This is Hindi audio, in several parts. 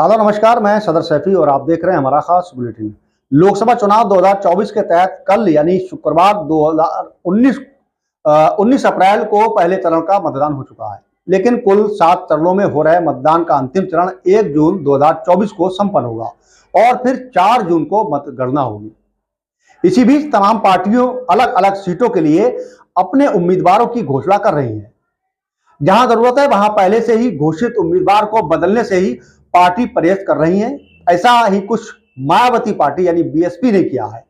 हेलो नमस्कार, मैं सदर सैफी और आप देख रहे हैं हमारा खास बुलेटिन। लोकसभा चुनाव 2024 के तहत कल यानी शुक्रवार 19 अप्रैल को पहले चरण का मतदान हो चुका है, लेकिन कुल 7 चरणों में हो रहे मतदान का अंतिम चरण 1 जून 2024 को संपन्न होगा और फिर 4 जून को मतगणना होगी। इसी बीच तमाम पार्टियों अलग अलग सीटों के लिए अपने उम्मीदवारों की घोषणा कर रही है। जहां जरूरत है वहां पहले से ही घोषित उम्मीदवार को बदलने से ही पार्टी प्रयास कर रही है। ऐसा ही कुछ मायावती पार्टी यानी बीएसपी ने किया है।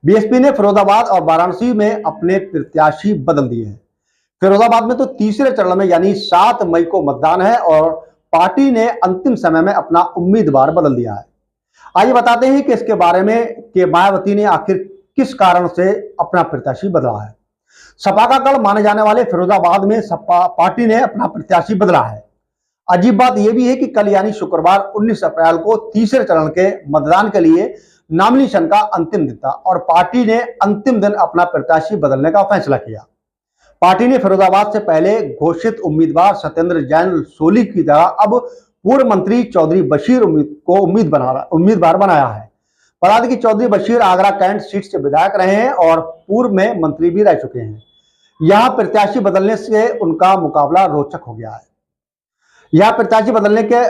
बीएसपी ने फिरोजाबाद और वाराणसी में अपने प्रत्याशी बदल दिए हैं। फिरोजाबाद में तो तीसरे चरण में यानी 7 मई को मतदान है और पार्टी ने अंतिम समय में अपना उम्मीदवार बदल दिया है। आइए बताते हैं कि इसके बारे में कि मायावती ने आखिर किस कारण से अपना प्रत्याशी बदला है। सपा का गढ़ माने जाने वाले फिरोजाबाद में सपा पार्टी ने अपना प्रत्याशी बदला है। अजीब बात यह भी है कि कल यानी शुक्रवार 19 अप्रैल को तीसरे चरण के मतदान के लिए नॉमिनेशन का अंतिम दिन था और पार्टी ने अंतिम दिन अपना प्रत्याशी बदलने का फैसला किया। पार्टी ने फिरोजाबाद से पहले घोषित उम्मीदवार सत्येंद्र जैन सोली की जगह अब पूर्व मंत्री चौधरी बशीर को उम्मीदवार बनाया है। बता दें कि चौधरी बशीर आगरा कैंट सीट से विधायक रहे हैं और पूर्व में मंत्री भी रह चुके हैं। यहां प्रत्याशी बदलने से उनका मुकाबला रोचक हो गया है। यह प्रत्याशी बदलने के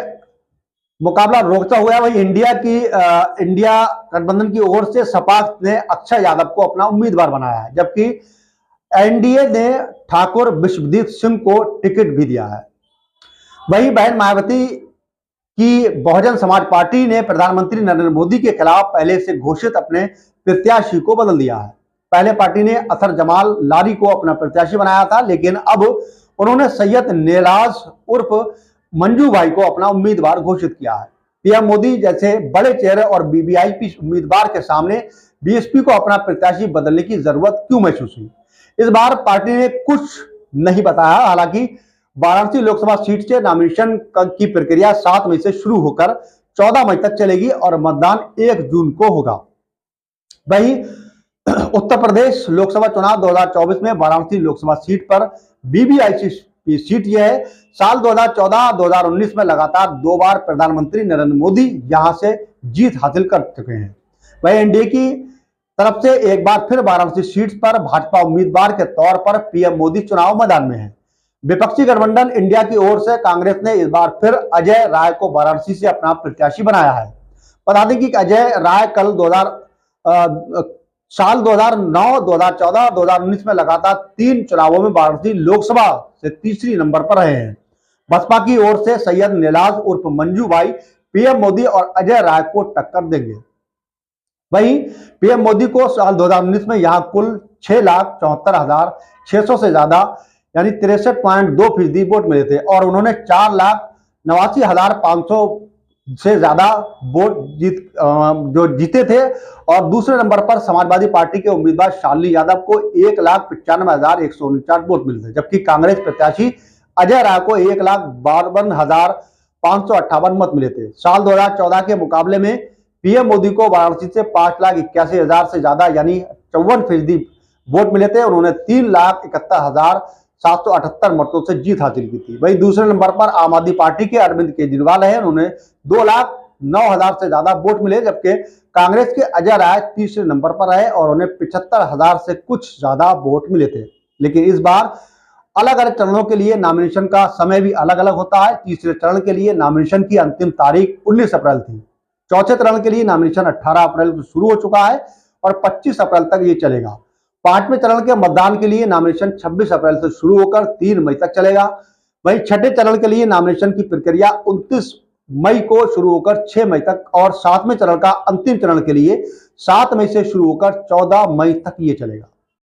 मुकाबला रोकता हुआ है। वही इंडिया गठबंधन की ओर से सपा ने अक्षय यादव को अपना उम्मीदवार बनाया है, जबकि एनडीए ने ठाकुर विश्वजीत सिंह को टिकट भी दिया है। वही बहन मायावती की बहुजन समाज पार्टी ने प्रधानमंत्री नरेंद्र मोदी के खिलाफ पहले से घोषित अपने प्रत्याशी को बदल दिया है। पहले पार्टी ने अतर जमाल लारी को अपना प्रत्याशी बनाया था, लेकिन अब उन्होंने सैयद नेलाज उर्फ मंजू भाई को अपना उम्मीदवार घोषित किया है। पीएम मोदी जैसे बड़े चेहरे और वीवीआईपी उम्मीदवार के सामने बीएसपी को अपना प्रत्याशी बदलने की जरूरत क्यों महसूस हुई, इस बार पार्टी ने कुछ नहीं बताया। हालांकि वाराणसी लोकसभा सीट से नॉमिनेशन की प्रक्रिया 7 मई से शुरू होकर 14 मई तक चलेगी और मतदान 1 जून को होगा। वहीं उत्तर प्रदेश लोकसभा चुनाव 2024 में वाराणसी लोकसभा सीट पर वीवीआईपी सीट यह है। साल 2014-2019 में लगातार 2 बार प्रधानमंत्री नरेंद्र मोदी यहां से जीत हासिल कर चुके हैं। वहीं एनडीए की तरफ से एक बार फिर वाराणसी सीट पर भाजपा उम्मीदवार के तौर पर पीएम मोदी चुनाव मैदान में है। विपक्षी गठबंधन इंडिया की ओर से कांग्रेस ने इस बार फिर अजय राय को वाराणसी से अपना प्रत्याशी बनाया है। बता दें कि अजय राय साल 2009, 2014, 2019 में लगातार 3 चुनावों में वाराणसी लोकसभा से तीसरी नंबर पर रहे हैं। बसपा की ओर से सैयद नेलाज उर्फ मंजू भाई पीएम मोदी और अजय राय को टक्कर देंगे। वहीं पीएम मोदी को साल 2019 में यहां कुल 6,74,600 से ज्यादा यानी 63.2% वोट मिले थे और उन्होंने 4,89,500 से ज्यादा वोट जीते थे। और दूसरे नंबर पर समाजवादी पार्टी के उम्मीदवार शालिनी यादव को 1,95,149 वोट मिले थे, जबकि कांग्रेस प्रत्याशी अजय राय को 1,52,558 मत मिले थे। साल 2014 के मुकाबले में पीएम मोदी को वाराणसी से 5,81,000 से ज्यादा यानी 54% वोट मिले थे। उन्होंने 3,71,778 मतों से जीत हासिल की थी। वहीं दूसरे नंबर पर आम आदमी पार्टी के अरविंद केजरीवाल है, उन्होंने 2,09,000 से ज्यादा वोट मिले, जबकि कांग्रेस के अजय राय तीसरे नंबर पर रहे और उन्हें 75,000 से कुछ ज्यादा वोट मिले थे। लेकिन इस बार अलग अलग चरणों के लिए नॉमिनेशन का समय भी अलग अलग होता है। तीसरे चरण के लिए नॉमिनेशन की अंतिम तारीख 19 अप्रैल थी। चौथे चरण के लिए नॉमिनेशन 18 अप्रैल से शुरू हो चुका है और 25 अप्रैल तक ये चलेगा। 5वें चरण के मतदान के लिए नॉमिनेशन 26 अप्रैल से शुरू होकर 3 मई तक चलेगा। वहीं 6ठे चरण के लिए नॉमिनेशन की प्रक्रिया 29 मई को शुरू होकर 6 मई तक और 7वें चरण का अंतिम चरण के लिए 7 मई से शुरू होकर 14 मई तक ये चलेगा।